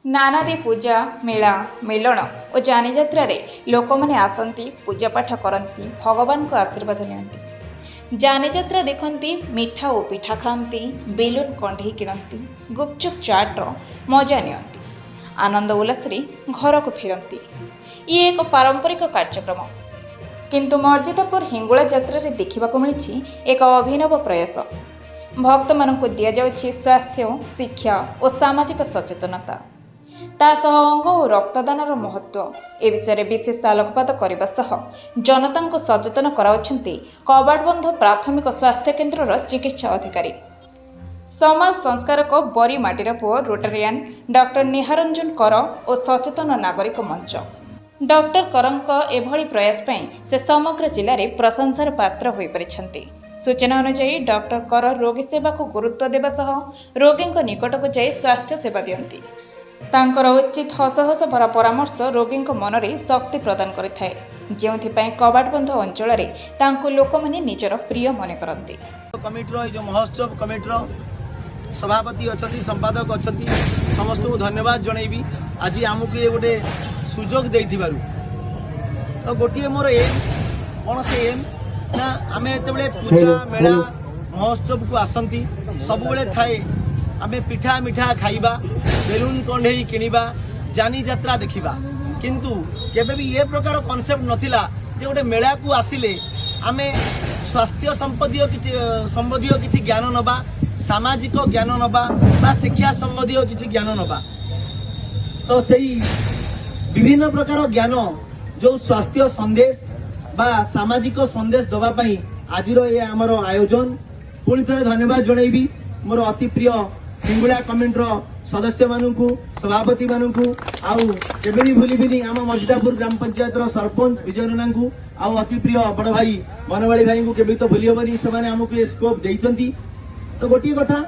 ନାନାଦି ପୂଜା ମେଳା ମେଲଣ ଓ ଯାନିଯାତ୍ରାରେ ଲୋକମାନେ ଆସନ୍ତି, ପୂଜାପାଠ କରନ୍ତି, ଭଗବାନଙ୍କ ଆଶୀର୍ବାଦ ନିଅନ୍ତି। ଯାନିଯାତ୍ରା ଦେଖନ୍ତି, ମିଠା ଓ ପିଠା ଖାଆନ୍ତି, ବେଲୁନ କଣ୍ଢେଇ କିଣନ୍ତି, ଗୁପଚୁପ ଚାଟ୍ର ମଜା ନିଅନ୍ତି, ଆନନ୍ଦ ଉଲ୍ଲାସରେ ଘରକୁ ଫେରନ୍ତି। ଇଏ ଏକ ପାରମ୍ପରିକ କାର୍ଯ୍ୟକ୍ରମ। କିନ୍ତୁ ମର୍ଜିତାପୁର ହିଙ୍ଗୁଳା ଯାତ୍ରାରେ ଦେଖିବାକୁ ମିଳିଛି ଏକ ଅଭିନବ ପ୍ରୟାସ। ଭକ୍ତମାନଙ୍କୁ ଦିଆଯାଉଛି ସ୍ୱାସ୍ଥ୍ୟ, ଶିକ୍ଷା ଓ ସାମାଜିକ ସଚେତନତା। ତା ସହ ଅଙ୍ଗ ଓ ରକ୍ତଦାନର ମହତ୍ତ୍ୱ ଏ ବିଷୟରେ ବିଶେଷ ଆଲୋକପାତ କରିବା ସହ ଜନତାଙ୍କୁ ସଚେତନ କରାଉଛନ୍ତି କବାଟବନ୍ଧ ପ୍ରାଥମିକ ସ୍ୱାସ୍ଥ୍ୟକେନ୍ଦ୍ରର ଚିକିତ୍ସା ଅଧିକାରୀ। ସମାଜ ସଂସ୍କାରକ ବରୀ ମାଟିର ପୁଅ ରୋଟାରିଆନ୍ ଡକ୍ଟର ନିହାରଞ୍ଜନ କର ଓ ସଚେତନ ନାଗରିକ ମଞ୍ଚ। ଡକ୍ଟର କରଙ୍କ ଏଭଳି ପ୍ରୟାସ ପାଇଁ ସେ ସମଗ୍ର ଜିଲ୍ଲାରେ ପ୍ରଶଂସାର ପାତ୍ର ହୋଇପାରିଛନ୍ତି। ସୂଚନା ଅନୁଯାୟୀ ଡକ୍ଟର କର ରୋଗୀ ସେବାକୁ ଗୁରୁତ୍ୱ ଦେବା ସହ ରୋଗୀଙ୍କ ନିକଟକୁ ଯାଇ ସ୍ୱାସ୍ଥ୍ୟ ସେବା ଦିଅନ୍ତି। ତାଙ୍କର ଉଚିତ ହସ ହସ ଭରା ପରାମର୍ଶ ରୋଗୀଙ୍କ ମନରେ ଶକ୍ତି ପ୍ରଦାନ କରିଥାଏ, ଯେଉଁଥିପାଇଁ କବାଟବନ୍ଧ ଅଞ୍ଚଳରେ ତାଙ୍କୁ ଲୋକମାନେ ନିଜର ପ୍ରିୟ ମନେ କରନ୍ତି। କମିଟିର ଏ ଯେଉଁ ମହୋତ୍ସବ କମିଟିର ସଭାପତି ଅଛନ୍ତି, ସମ୍ପାଦକ ଅଛନ୍ତି, ସମସ୍ତଙ୍କୁ ଧନ୍ୟବାଦ ଜଣାଇବି ଆଜି ଆମକୁ ଏ ଗୋଟେ ସୁଯୋଗ ଦେଇଥିବାରୁ। ତ ଗୋଟିଏ ମୋର ଏମ୍ କ'ଣ ସେ ଏମ୍ ନା ଆମେ ଯେତେବେଳେ ପୂଜା ମେଳା ମହୋତ୍ସବକୁ ଆସନ୍ତି ସବୁବେଳେ ଥାଏ ଆମେ ପିଠା ମିଠା ଖାଇବା, ବେଲୁନ କଣ୍ଢେଇ କିଣିବା, ଯାନିଯାତ୍ରା ଦେଖିବା। କିନ୍ତୁ କେବେ ବି ଏ ପ୍ରକାର କନସେପ୍ଟ ନଥିଲା ଯେ ଗୋଟେ ମେଳାକୁ ଆସିଲେ ଆମେ ସ୍ୱାସ୍ଥ୍ୟ ସମ୍ବନ୍ଧୀୟ କିଛି ଜ୍ଞାନ ନେବା, ସାମାଜିକ ଜ୍ଞାନ ନେବା ବା ଶିକ୍ଷା ସମ୍ବନ୍ଧୀୟ କିଛି ଜ୍ଞାନ ନେବା। ତ ସେଇ ବିଭିନ୍ନ ପ୍ରକାର ଜ୍ଞାନ ଯୋଉ ସ୍ୱାସ୍ଥ୍ୟ ସନ୍ଦେଶ ବା ସାମାଜିକ ସନ୍ଦେଶ ଦେବା ପାଇଁ ଆଜିର ଏ ଆମର ଆୟୋଜନ। ପୁଣି ଥରେ ଧନ୍ୟବାଦ ଜଣାଇବି ମୋର ଅତି ପ୍ରିୟ ହିଙ୍ଗୁଳା କମିଟିର ସଦସ୍ୟ ମାନଙ୍କୁ, ସଭାପତି ମାନଙ୍କୁ, ଆଉ କେବେ ବି ଭୁଲିବିନି ଆମ ମର୍ଜିତାପୁର ଗ୍ରାମ ପଞ୍ଚାୟତର ସରପଞ୍ଚ ବିଜୟ ନନାଙ୍କୁ, ଆଉ ଅତି ପ୍ରିୟ ବଡ ଭାଇ ବନମାଳୀ ଭାଇଙ୍କୁ କେବେ ତ ଭୁଲି ହେବନି। ସେମାନେ ଆମକୁ ଏ ସ୍କୋପ ଦେଇଛନ୍ତି। ତ ଗୋଟିଏ କଥା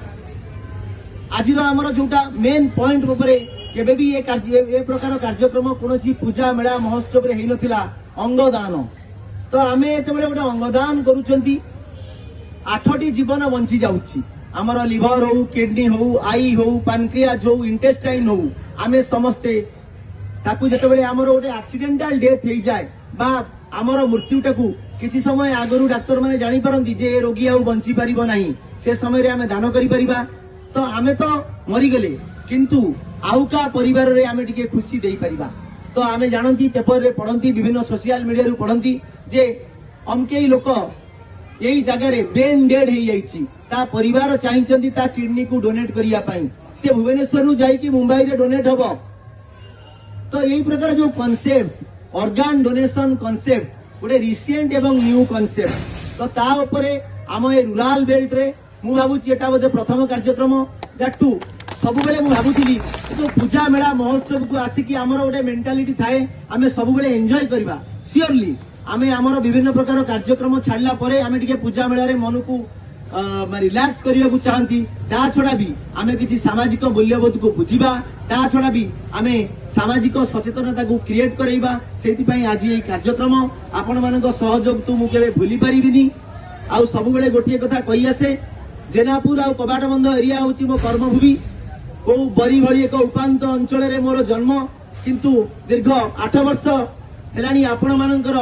ଆଜିର ଆମର ଯୋଉଟା ମେନ୍ ପଏଣ୍ଟ ଉପରେ କେବେ ବି ଏ ପ୍ରକାର କାର୍ଯ୍ୟକ୍ରମ କୌଣସି ପୂଜା ମେଳା ମହୋତ୍ସବରେ ହେଇନଥିଲା, ଅଙ୍ଗଦାନ। ତ ଆମେ ଯେତେବେଳେ ଗୋଟେ ଅଙ୍ଗଦାନ କରୁଛନ୍ତି 8ଟି ଜୀବନ ବଞ୍ଚି ଯାଉଛି। ଆମର লিভর হউ, কিডনি হউ, আই হউ, পানক্রিয়াজ হউ, ইন্টেস্টাইন হউ, ଆମେ ସମସ୍ତେ ତାକୁ ଯେତେବେଳେ ଆମର ଗୋଟେ ଆକ୍ସିଡେଣ୍ଟାଲ ଡେଥ୍ ହେଇଯାଏ ବା ଆମର ମୃତ୍ୟୁଟାକୁ କିଛି ସମୟ ଆଗରୁ ଡାକ୍ତରମାନେ ଜାଣିପାରନ୍ତି ଯେ ଏ ରୋଗୀ ଆଉ ବଞ୍ଚି ପାରିବ ନାହିଁ, ସେ ସମୟରେ ଆମେ ଦାନ କରିପାରିବା। ତ ଆମେ ତ ମରିଗଲେ କିନ୍ତୁ ଆଉ କାହା ପରିବାରରେ ଆମେ ଟିକେ ଖୁସି ଦେଇପାରିବା। ତ ଆମେ ଜାଣନ୍ତି, ପେପରରେ ପଢନ୍ତି, ବିଭିନ୍ନ ସୋସିଆଲ ମିଡିଆରୁ ପଢନ୍ତି ଯେ ଅମକେଇ ଲୋକ ଏଇ ଜାଗାରେ ବ୍ରେନ୍ ଡେଡ୍ ହେଇଯାଇଛି, ତା ପରିବାର ଚାହିଁଛନ୍ତି ତା କିଡନୀକୁ ଡୋନେଟ୍ କରିବା ପାଇଁ, ସେ ଭୁବନେଶ୍ୱରରୁ ଯାଇକି ମୁମ୍ବାଇରେ ଡୋନେଟ୍ ହବ। ତ ଏଇ ପ୍ରକାର ଯୋଉ କନସେପ୍ଟ ଅର୍ଗାନ ଡୋନେସନ କନସେପ୍ଟ ଗୋଟେ ରିସେଣ୍ଟ ଏବଂ ନ୍ୟୁ କନସେପ୍ଟ। ତ ତା ଉପରେ ଆମ ଏ ରୁରାଲ ବେଲ୍ଟରେ ମୁଁ ଭାବୁଛି ଏଟା ବୋଧେ ପ୍ରଥମ କାର୍ଯ୍ୟକ୍ରମ। ଦ୍ୟାଟୁ ସବୁବେଳେ ମୁଁ ଭାବୁଥିଲି ଯୋଉ ପୂଜା ମେଳା ମହୋତ୍ସବକୁ ଆସିକି ଆମର ଗୋଟେ ମେଣ୍ଟାଲିଟି ଥାଏ ଆମେ ସବୁବେଳେ ଏନ୍ଜୟ କରିବା। ସିଓରଲି ଆମେ ଆମର ବିଭିନ୍ନ ପ୍ରକାର କାର୍ଯ୍ୟକ୍ରମ ଛାଡିଲା ପରେ ଆମେ ଟିକେ ପୂଜା ମେଳାରେ ମନକୁ ରିଲାକ୍ସ କରିବାକୁ ଚାହାନ୍ତି। ତା ଛଡା ବି ଆମେ କିଛି ସାମାଜିକ ମୂଲ୍ୟବୋଧକୁ ବୁଝିବା, ତା ଛଡା ବି ଆମେ ସାମାଜିକ ସଚେତନତାକୁ କ୍ରିଏଟ କରାଇବା। ସେଇଥିପାଇଁ ଆଜି ଏହି କାର୍ଯ୍ୟକ୍ରମ ଆପଣମାନଙ୍କ ସହଯୋଗ ତୁ ମୁଁ କେବେ ଭୁଲି ପାରିବିନି। ଆଉ ସବୁବେଳେ ଗୋଟିଏ କଥା କହିଆସେ, ଜେନାପୁର ଆଉ କବାଟବନ୍ଧ ଏରିଆ ହେଉଛି ମୋ କର୍ମଭୂମି। କୋଉ ବରୀ ଭଳି ଏକ ଉପାନ୍ତ ଅଞ୍ଚଳରେ ମୋର ଜନ୍ମ, କିନ୍ତୁ ଦୀର୍ଘ 8 ବର୍ଷ ହେଲାଣି ଆପଣମାନଙ୍କର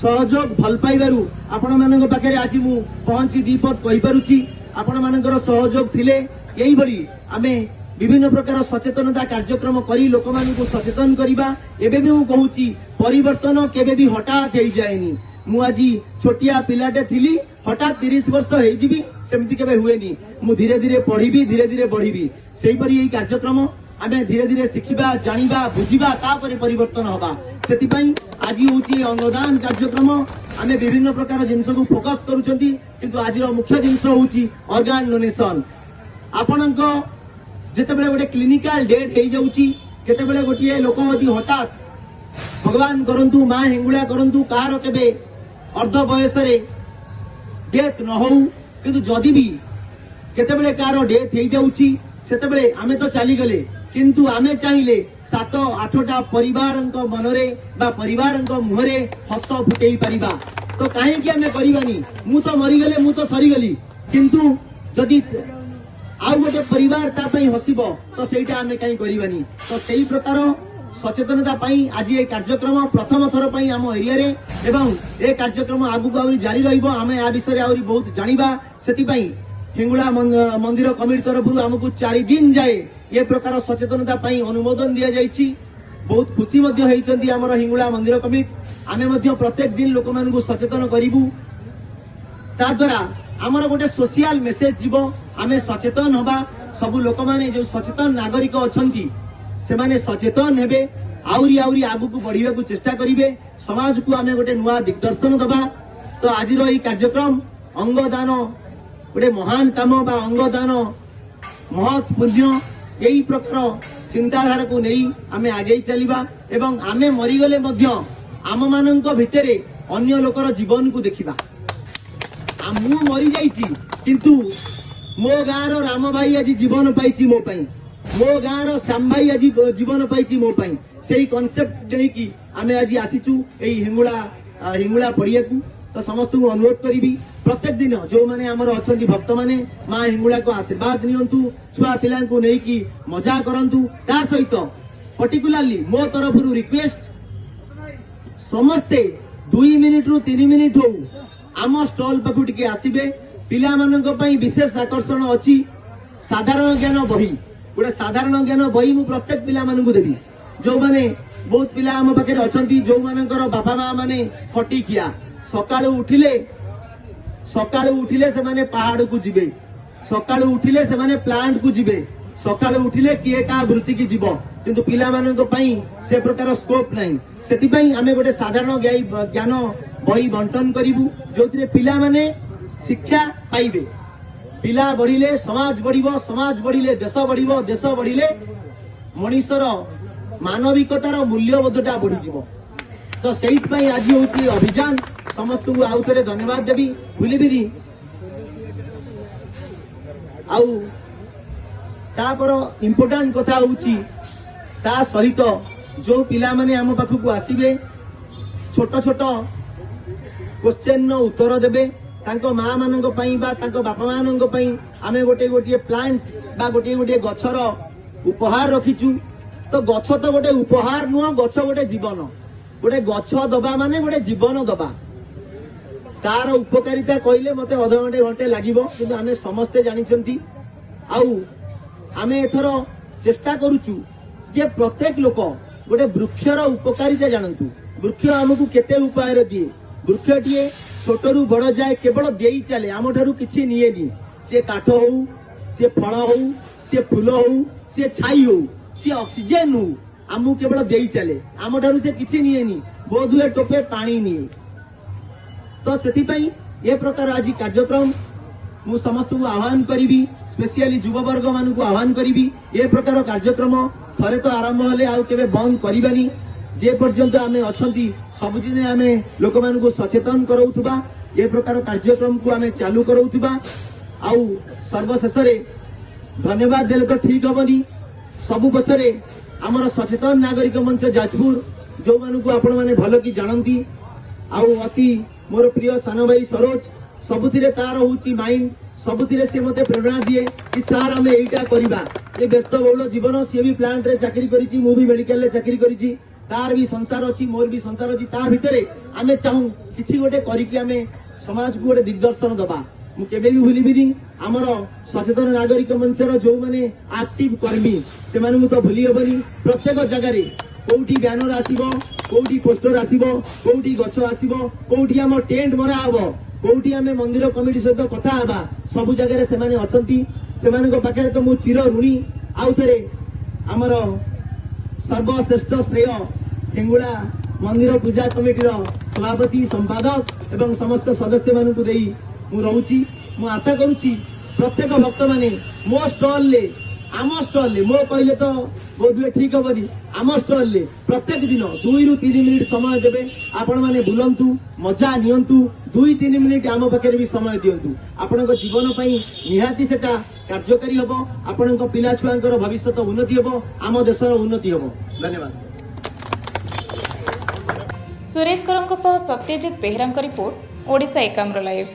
ସହଯୋଗ ଭଲ ପାଇବାରୁ ଆପଣମାନଙ୍କ ପାଖରେ ଆଜି ମୁଁ ପହଞ୍ଚି ଦିପଦ କହିପାରୁଛି। ଆପଣମାନଙ୍କର ସହଯୋଗ ଥିଲେ ଏଇଭଳି ଆମେ ବିଭିନ୍ନ ପ୍ରକାର ସଚେତନତା କାର୍ଯ୍ୟକ୍ରମ କରି ଲୋକମାନଙ୍କୁ ସଚେତନ କରିବା। ଏବେ ବି ମୁଁ କହୁଛି ପରିବର୍ତ୍ତନ କେବେ ବି ହଠାତ୍ ହେଇଯାଏନି। ମୁଁ ଆଜି ଛୋଟିଆ ପିଲାଟେ ଥିଲି, ହଠାତ୍ 30 ବର୍ଷ ହେଇଯିବି, ସେମିତି କେବେ ହୁଏନି। ମୁଁ ଧୀରେ ଧୀରେ ପଢିବି, ଧୀରେ ଧୀରେ ବଢିବି। ସେହିପରି ଏହି କାର୍ଯ୍ୟକ୍ରମ ଆମେ ଧୀରେ ଧୀରେ ଶିଖିବା, ଜାଣିବା, ବୁଝିବା, ତାପରେ ପରିବର୍ତ୍ତନ ହବା। ସେଥିପାଇଁ ଆଜି ହେଉଛି ଅଙ୍ଗଦାନ କାର୍ଯ୍ୟକ୍ରମ। ଆମେ ବିଭିନ୍ନ ପ୍ରକାର ଜିନିଷକୁ ଫୋକସ କରୁଛନ୍ତି, କିନ୍ତୁ ଆଜିର ମୁଖ୍ୟ ଜିନିଷ ହେଉଛି ଅର୍ଗାନ ଡୋନେସନ। ଆପଣଙ୍କ ଯେତେବେଳେ ଗୋଟେ କ୍ଲିନିକାଲ ଡେଥ୍ ହେଇଯାଉଛି, କେତେବେଳେ ଗୋଟିଏ ଲୋକ ଯଦି ହଠାତ୍ ଭଗବାନ କରନ୍ତୁ, ମା ହିଙ୍ଗୁଳା କରନ୍ତୁ, କାହାର କେବେ ଅର୍ଦ୍ଧ ବୟସରେ ଡେଥ୍ ନ ହଉ, କିନ୍ତୁ ଯଦି ବି କେତେବେଳେ କାହାର ଡେଥ୍ ହେଇଯାଉଛି ସେତେବେଳେ ଆମେ ତ ଚାଲିଗଲେ, କିନ୍ତୁ ଆମେ ଚାହିଁଲେ 7-8ଟା ପରିବାରଙ୍କ ମନରେ ବା ପରିବାରଙ୍କ ମୁହଁରେ ହସ ଫୁଟେଇ ପାରିବା। ତ କାହିଁକି ଆମେ କରିବାନି? ମୁଁ ତ ମରିଗଲେ, ମୁଁ ତ ସରିଗଲି, କିନ୍ତୁ ଯଦି आउ गोटे परिवार ता पई हसिबो तो सेटा आमे काई करिबानी तो सेही प्रकार सचेतनता पई आज ये कार्यक्रम प्रथम थर पई आम एरिया रे एवं ए कार्यक्रम आगु आउरी जारी रहिबो आमे आ विषय आउरी बहुत जानिबा सेति पई हिंगुला मंदिर कमिटी तरफ हमको 4 दिन जाए ये प्रकार सचेतनता पई अनुमोदन दिया जाइछि बहुत खुशी मध्य हेइचंदी हमर हिंगुला मंदिर कमिटी आमे मध्य प्रत्येक दिन लोक मानकु सचेतन करिबु ता द्वारा आमर गोटे सोशल मेसेज जीव आमे सचेतन हबा सब लोक माने जो सचेतन नागरिक अछंती से माने सचेतन हेबे आउरी आउरी आगु को बढ़िया को चेष्टा करिवे समाज को आमे गोटे नुआ दिग्दर्शन दबा तो आज रही कार्यक्रम अंगदान गोटे महान काम बा अंगदान महत् पुण्य यही प्रकार चिंताधारा को नहीं आमे आगे चलिबा एवं आमे मरीगले मध्य आम मानक भितरे अन्य लोकर जीवन को देखिबा मु मरी जाइछि किंतु मो गाँव राम भाई आज जीवन पाइछि मो पई मो गाँव श्याम भाई आज जीवन पाइछि मो पई सेही कॉन्सेप्ट नहीं आमे आज आसीचु एई हिंगुला पड़िया को तो समस्त को अनुरोध करी प्रत्येक दिन जो माने हमर अछंती भक्त माने मां हिंगुला को आशीर्वाद नियंतु छुआ पिला को नहीं कि मजा करंतु ता सहित पर्टिकुलरली मो तरफ रिक्वेस्ट समस्ते 2 मिनिट रु 3 मिनिट हो आम स्टॉल पाखु टिके आसीबे पिला मानक पई विशेष आकर्षण अछि साधारण ज्ञान बही गोटे साधारण ज्ञान बही मु प्रत्येक पिला मानकु देबी जो माने बहुत पिला आम पाखे अछंती जो मानकर बापा मां माने खटी किया सकाळु उठिले से माने पहाड़ को जिबे सकाळु उठिले से माने प्लांट को जिबे सकाळु उठिले किए का वृत्ति की जीव किंतु पिला मानक पई से प्रकार स्कोप नहीं सेति पई आमे गोटे साधारण ज्ञान बही बंटन करिबु जोथिरे पिला माने शिक्षा पाइबे पिला बढ़िले समाज बढ़िबो समाज बढ़िले देश बढ़िबो देश बढ़िले मनीषर मानविकतार मूल्यबोधटा बढ़ी जीवो तो सेहित पई आज होची अभियान समस्त को आउ थे धन्यवाद देवी भूलिबिनी आउ तापर इम्पोर्टाट कथा होची ता सहित जो पिला माने आम पाखु आसीबे छोट छोट क्वेश्चन उत्तर देबे तांको मां मानक पई बा तांको बापा मानक पई आमे गोटे गोटे प्लांट बा गोटे गोटे गछर उपहार रखिचु तो गछ तो गोटे उपहार नुह गछ गोटे जीवन गोटे गछ दबा माने गोटे जीवन दबा तार उपकारिता कहले मते अध घंटे घंटे लागिबो किंतु आमे समस्ते जानिछंती आउ आमे एथरो चेष्टा करूचु जे प्रत्येक लोक गोटे वृक्षर उपकारिता जानंतु वृक्ष हमकु केते उपाय दिए वृक्षटिए छोटरू बड़ जाए केवल देई चले आम ठारू किछि निएनी से काठ हो से फल हो से फूल हो से छाई हो से ऑक्सीजन हो आमु केवल देई चले आम ठारू से किछि निएनी बोध हुए टोपे पानी निए तो सेति पई ए प्रकार आज कार्यक्रम मु समस्त को आह्वान करी स्पेशली युवा वर्ग मान को आह्वान करी ए प्रकार कार्यक्रम थरे तो आरंभ हेले आउ केबे बंद करिबानी जे पर्यंत आमे अछंती सब जिने आमे लोक मान को सचेतन करौथुबा ए प्रकार कार्यक्रम को आमे चालू करौथुबा आउ सर्वशेष रे धन्यवाद देले तो ठीक होबनी सब बछरे हमर सचेतन नागरिक मंच जाजपुर जो मान को आपण माने भलो की जानंती आउ अति मोर प्रिय सान भाई सरोज सबुथिरे तार होची माइंड सबुथिरे से मते प्रेरणा दिए कि सार आमे एइटा करिबा ए व्यस्त बहुल जीवन से भी प्लांट रे चाकरी करिची मु भी मेडिकल रे चाकरी करिची तार भी संसार अछि मोर भी संसार अछि तार भितरे आमे चाहू किछि गोटे करी कि आमे समाज को गोटे दिग्दर्शन दबा मु केबे भी भूलिबिनी हमर सचेतन नागरिक मंचर जो माने एक्टिव कर्मी से माने तो भूली हेबनी प्रत्येक जगह रे कोउठी बैनर आसीबो कोउठी पोस्टर आसीबो कोउठी गछ आसीबो कोउठी हम टेंट मरा हबो कोउठी आमे मंदिर कमिटी सहित कथा हबा सब जगह रे से माने अछंती से माने को पाखे तो मु चिर ऋणी आउ थरे हमर सर्वश्रेष्ठ श्रेय हिंगुला मंदिर पूजा कमिटी सभापति संपादक एवं समस्त सदस्य मान को देई मु रहूची मु आशा करूची प्रत्येक भक्त माने मो स्टॉल ले आम स्टॉल ले मो कहले तो बहुत हुए ठीक हबनी आम स्टॉल ले प्रत्येक दिन 2 रु 3 मिनिट समय देबे आपण माने बुलंतु मजा नियंतु 2-3 मिनिट आम पाखे भी समय दियंतु आपण जीवन पई निहाती सेटा कार्यकारी हबो आपण पिला छुआंकर भविष्य उन्नति हबो आम देशर उन्नति हबो धन्यवाद। सुरेश करंक सह सत्यजित बेहरा रिपोर्ट ओडिशा एकाम्र लाइव।